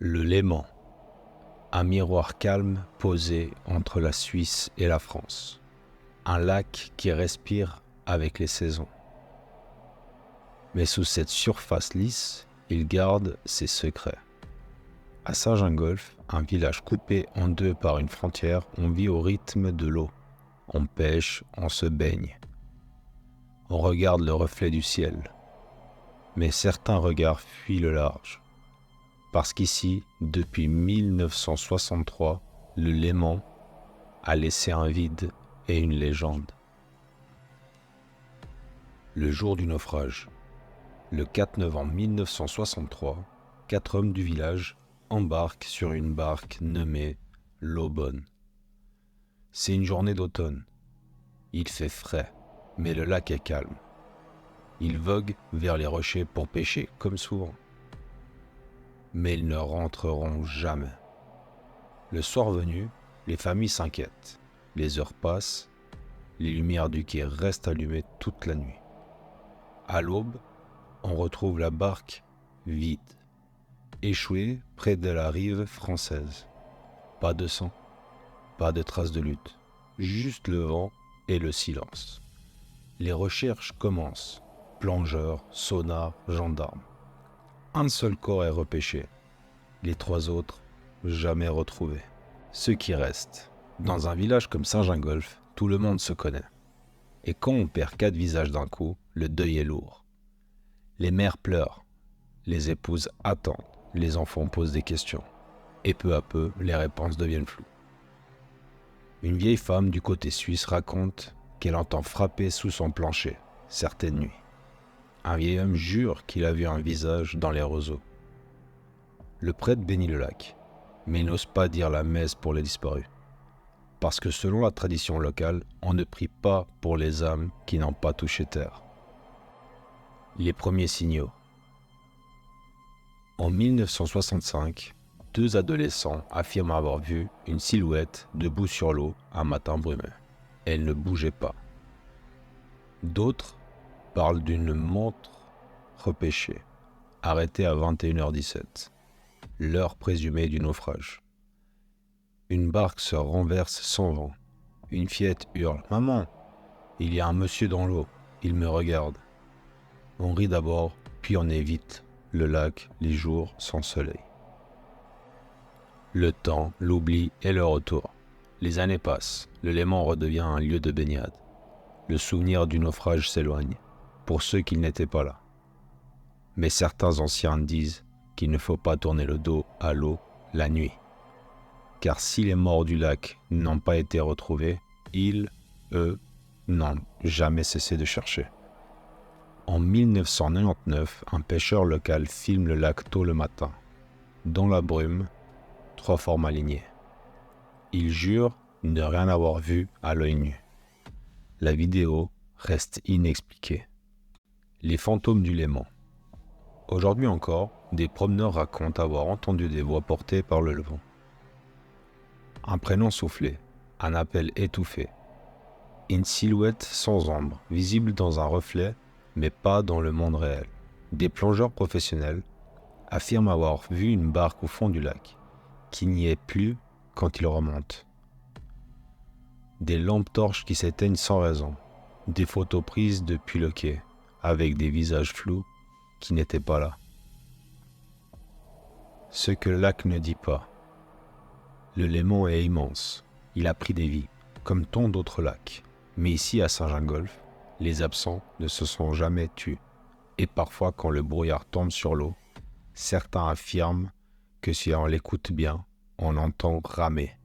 Le Léman, un miroir calme posé entre la Suisse et la France. Un lac qui respire avec les saisons. Mais sous cette surface lisse, il garde ses secrets. À Saint-Gingolph, un village coupé en deux par une frontière, on vit au rythme de l'eau. On pêche, on se baigne. On regarde le reflet du ciel. Mais certains regards fuient le large. Parce qu'ici, depuis 1963, le Léman a laissé un vide et une légende. Le jour du naufrage, le 4 novembre 1963, 4 hommes du village embarquent sur une barque nommée l'Aubonne. C'est une journée d'automne. Il fait frais, mais le lac est calme. Ils voguent vers les rochers pour pêcher, comme souvent. Mais ils ne rentreront jamais. Le soir venu, les familles s'inquiètent. Les heures passent, les lumières du quai restent allumées toute la nuit. À l'aube, on retrouve la barque vide, échouée près de la rive française. Pas de sang, pas de traces de lutte, juste le vent et le silence. Les recherches commencent, plongeurs, sonars, gendarmes. Un seul corps est repêché, les 3 autres jamais retrouvés. Ceux qui restent, dans un village comme Saint-Gingolph, tout le monde se connaît. Et quand on perd 4 visages d'un coup, le deuil est lourd. Les mères pleurent, les épouses attendent, les enfants posent des questions. Et peu à peu, les réponses deviennent floues. Une vieille femme du côté suisse raconte qu'elle entend frapper sous son plancher, certaines nuits. Un vieil homme jure qu'il a vu un visage dans les roseaux. Le prêtre bénit le lac, mais il n'ose pas dire la messe pour les disparus. Parce que selon la tradition locale, on ne prie pas pour les âmes qui n'ont pas touché terre. Les premiers signaux. En 1965, 2 adolescents affirment avoir vu une silhouette debout sur l'eau un matin brumeux. Elle ne bougeait pas. D'autres parlent d'une montre repêchée, arrêtée à 21h17, l'heure présumée du naufrage. Une barque se renverse sans vent. Une fillette hurle « Maman, il y a un monsieur dans l'eau, il me regarde ». On rit d'abord, puis on évite le lac, les jours sans soleil. Le temps, l'oubli et le retour. Les années passent, le Léman redevient un lieu de baignade. Le souvenir du naufrage s'éloigne, pour ceux qui n'étaient pas là. Mais certains anciens disent qu'il ne faut pas tourner le dos à l'eau la nuit. Car si les morts du lac n'ont pas été retrouvés, ils, eux, n'ont jamais cessé de chercher. En 1999, un pêcheur local filme le lac tôt le matin. Dans la brume, 3 formes alignées. Il jure ne rien avoir vu à l'œil nu. La vidéo reste inexpliquée. Les fantômes du Léman. Aujourd'hui encore, des promeneurs racontent avoir entendu des voix portées par le vent. Un prénom soufflé, un appel étouffé. Une silhouette sans ombre, visible dans un reflet, mais pas dans le monde réel. Des plongeurs professionnels affirment avoir vu une barque au fond du lac, qui n'y est plus quand il remonte. Des lampes torches qui s'éteignent sans raison, des photos prises depuis le quai, avec des visages flous qui n'étaient pas là. Ce que le lac ne dit pas. Le Léman est immense, il a pris des vies, comme tant d'autres lacs. Mais ici à Saint-Gingolph, les absents ne se sont jamais tus. Et parfois quand le brouillard tombe sur l'eau, certains affirment que si on l'écoute bien, on entend ramer.